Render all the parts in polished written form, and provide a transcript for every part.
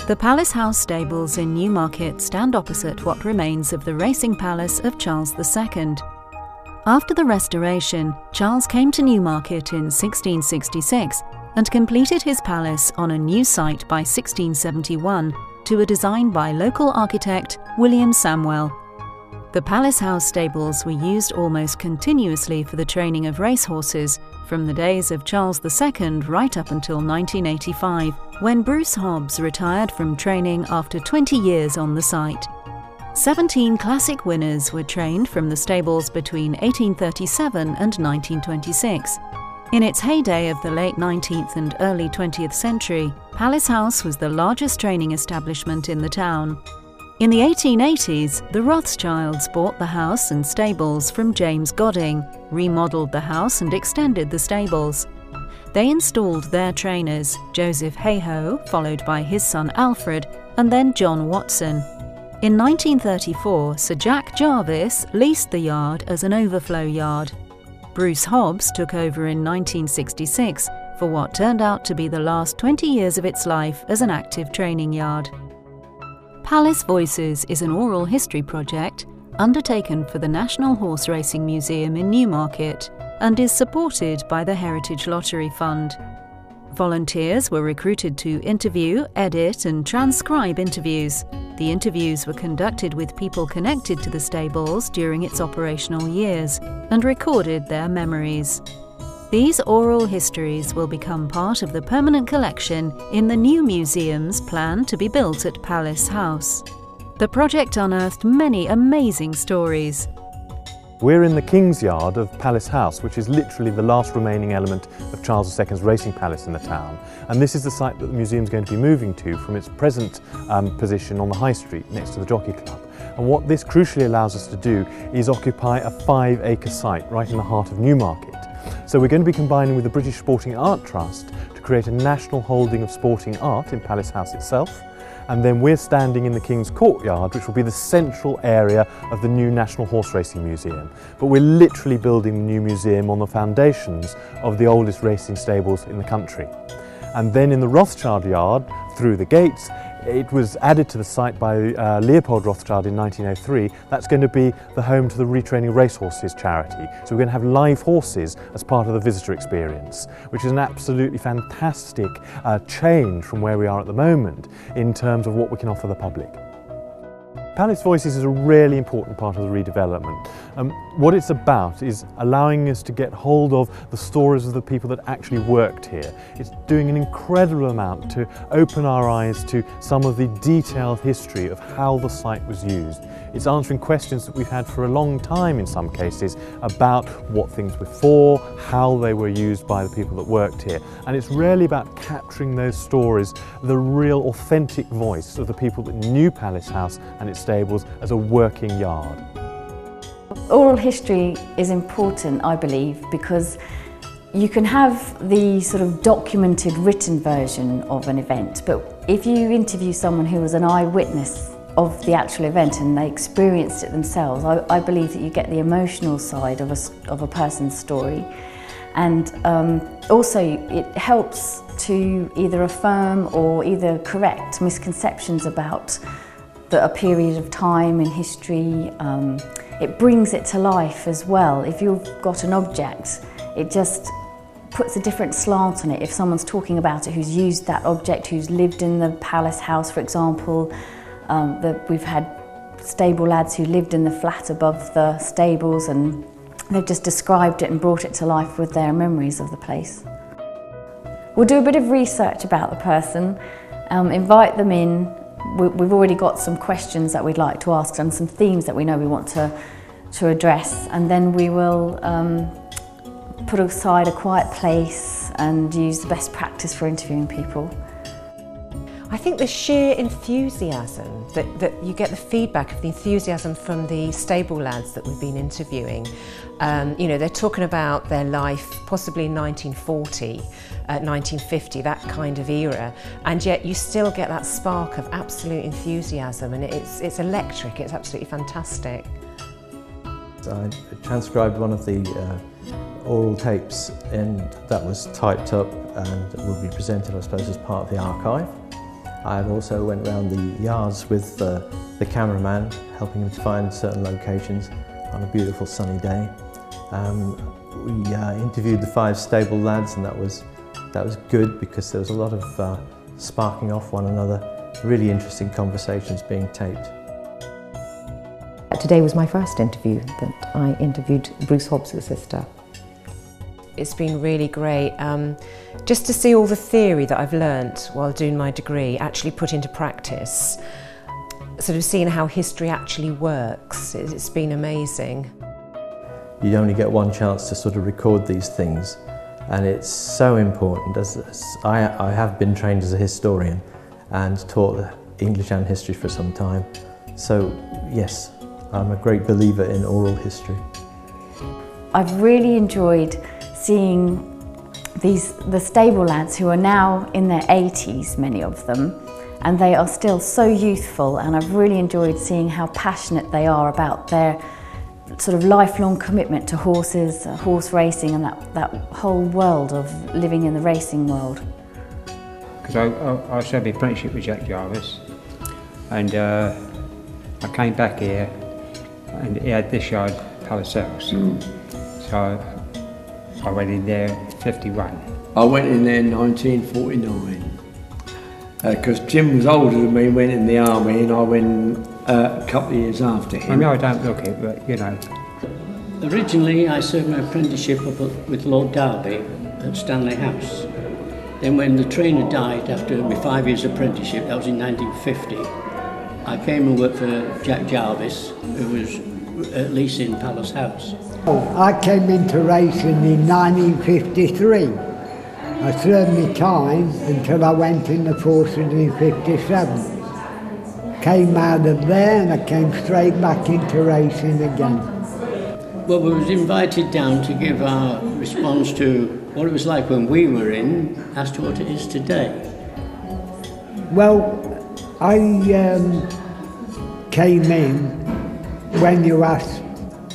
The Palace House stables in Newmarket stand opposite what remains of the racing palace of Charles II. After the restoration, Charles came to Newmarket in 1666 and completed his palace on a new site by 1671 to a design by local architect William Samwell. The Palace House stables were used almost continuously for the training of racehorses from the days of Charles II right up until 1985, when Bruce Hobbs retired from training after 20 years on the site. 17 classic winners were trained from the stables between 1837 and 1926. In its heyday of the late 19th and early 20th century, Palace House was the largest training establishment in the town. In the 1880s, the Rothschilds bought the house and stables from James Godding, remodelled the house and extended the stables. They installed their trainers, Joseph Hayhoe, followed by his son Alfred, and then John Watson. In 1934, Sir Jack Jarvis leased the yard as an overflow yard. Bruce Hobbs took over in 1966 for what turned out to be the last 20 years of its life as an active training yard. Palace Voices is an oral history project undertaken for the National Horseracing Museum in Newmarket and is supported by the Heritage Lottery Fund. Volunteers were recruited to interview, edit and transcribe interviews. The interviews were conducted with people connected to the stables during its operational years and recorded their memories. These oral histories will become part of the permanent collection in the new museums planned to be built at Palace House. The project unearthed many amazing stories. We're in the King's Yard of Palace House, which is literally the last remaining element of Charles II's racing palace in the town. And this is the site that the museum is going to be moving to from its present position on the High Street next to the Jockey Club. And what this crucially allows us to do is occupy a 5-acre site right in the heart of Newmarket. So we're going to be combining with the British Sporting Art Trust to create a national holding of sporting art in Palace House itself. And then we're standing in the King's Courtyard, which will be the central area of the new National Horseracing Museum. But we're literally building the new museum on the foundations of the oldest racing stables in the country. And then in the Rothschild Yard, through the gates, it was added to the site by Leopold Rothschild in 1903. That's going to be the home to the Retraining Racehorses charity. So we're going to have live horses as part of the visitor experience, which is an absolutely fantastic change from where we are at the moment in terms of what we can offer the public. Palace Voices is a really important part of the redevelopment. What it's about is allowing us to get hold of the stories of the people that actually worked here. It's doing an incredible amount to open our eyes to some of the detailed history of how the site was used. It's answering questions that we've had for a long time in some cases about what things were for, how they were used by the people that worked here. And it's really about capturing those stories, the real authentic voice of the people that knew Palace House and its stables as a working yard. Oral history is important, I believe, because you can have the sort of documented written version of an event, but if you interview someone who was an eyewitness of the actual event and they experienced it themselves, I believe that you get the emotional side of a person's story. And also it helps to either affirm or either correct misconceptions about a period of time in history. It brings it to life as well. If you've got an object, it just puts a different slant on it. If someone's talking about it who's used that object, who's lived in the Palace House, for example, we've had stable lads who lived in the flat above the stables and they've just described it and brought it to life with their memories of the place. We'll do a bit of research about the person, invite them in. We've already got some questions that we'd like to ask and some themes that we know we want to address, and then we will put aside a quiet place and use the best practice for interviewing people. I think the sheer enthusiasm that you get, the feedback of the enthusiasm from the stable lads that we've been interviewing. You know, they're talking about their life possibly in 1940, 1950, that kind of era, and yet you still get that spark of absolute enthusiasm, and it's electric, it's absolutely fantastic. I transcribed one of the oral tapes and that was typed up and will be presented, I suppose, as part of the archive. I've also went around the yards with the cameraman, helping him to find certain locations on a beautiful sunny day. We interviewed the 5 stable lads, and that was good because there was a lot of sparking off one another, really interesting conversations being taped. Today was my first interview that I interviewed Bruce Hobbs' sister. It's been really great just to see all the theory that I've learnt while doing my degree actually put into practice, sort of seeing how history actually works. It's been amazing. You only get one chance to sort of record these things, and it's so important. As I have been trained as a historian and taught English and history for some time, so yes, I'm a great believer in oral history. I've really enjoyed seeing the stable lads who are now in their 80s, many of them, and they are still so youthful, and I've really enjoyed seeing how passionate they are about their sort of lifelong commitment to horses, horse racing, and that whole world of living in the racing world. Because I served the apprenticeship with Jack Jarvis, and I came back here and he had this yard, Palace House. So I went in there in 51. I went in there in 1949 because Jim was older than me, went in the army, and I went a couple of years after him. I mean, I don't look it, but you know. Originally I served my apprenticeship up with Lord Derby at Stanley House. Then when the trainer died after my 5 years apprenticeship, that was in 1950, I came and worked for Jack Jarvis, who was at least in Palace House. I came into racing in 1953. I served my time until I went in the forces in 57. Came out of there and I came straight back into racing again. Well, we was invited down to give our response to what it was like when we were in, as to what it is today. Well, I came in when you asked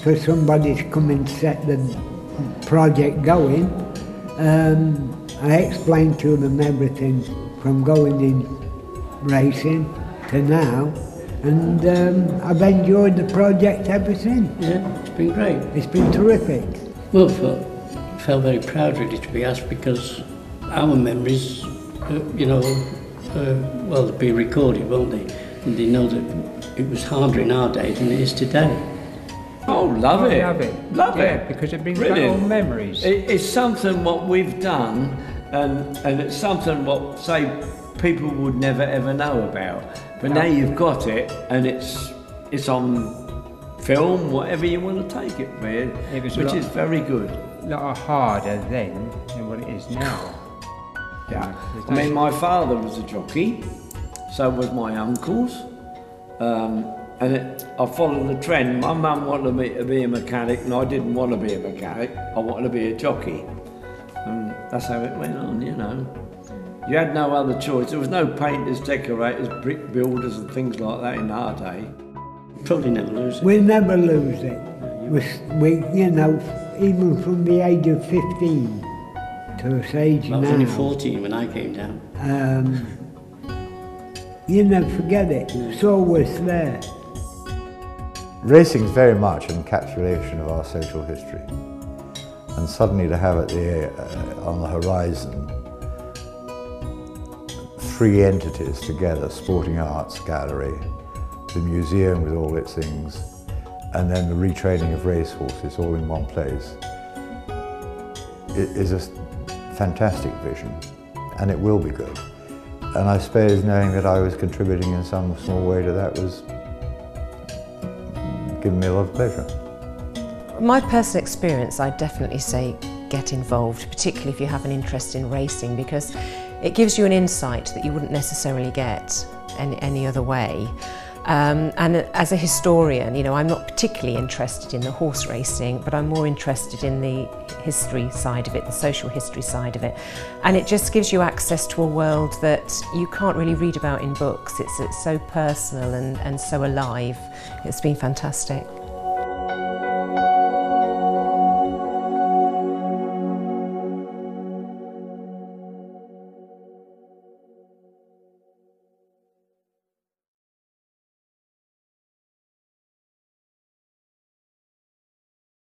for somebody to come and set the project going. I explained to them everything from going in racing to now, and I've enjoyed the project ever since. Yeah, it's been great. It's been terrific. Well, I felt very proud really to be asked, because our memories, well, they'll be recorded, won't they? And they know that it was harder in our day than it is today. Oh, love it. Love Yeah, it. because it'd been Brilliant. all memories. It's something what we've done, and it's something what, say, people would never ever know about. But now you've got it, and it's on film, whatever you want to take it, man, which is very good. A lot harder then than what it is now. Yeah. I mean, my father was a jockey, so was my uncles. And I followed the trend. My mum wanted me to be a mechanic, and I didn't want to be a mechanic. I wanted to be a jockey. And that's how it went on, you know. You had no other choice. There was no painters, decorators, brick builders and things like that in our day. Probably never lose it. We'll never lose it. We, you know, even from the age of 15 to this age I was now. only 14 when I came down. You never forget it. It's always there. Racing is very much an encapsulation of our social history, and suddenly to have it on the horizon, 3 entities together: Sporting Arts Gallery, the museum with all its things, and then the retraining of racehorses all in one place. It is a fantastic vision, and it will be good. And I suppose knowing that I was contributing in some small way to that was giving me a lot of pleasure. My personal experience, I'd definitely say get involved, particularly if you have an interest in racing, because it gives you an insight that you wouldn't necessarily get any other way. And as a historian, you know, I'm not particularly interested in the horse racing, but I'm more interested in the history side of it, the social history side of it. And it just gives you access to a world that you can't really read about in books. It's so personal and so alive. It's been fantastic.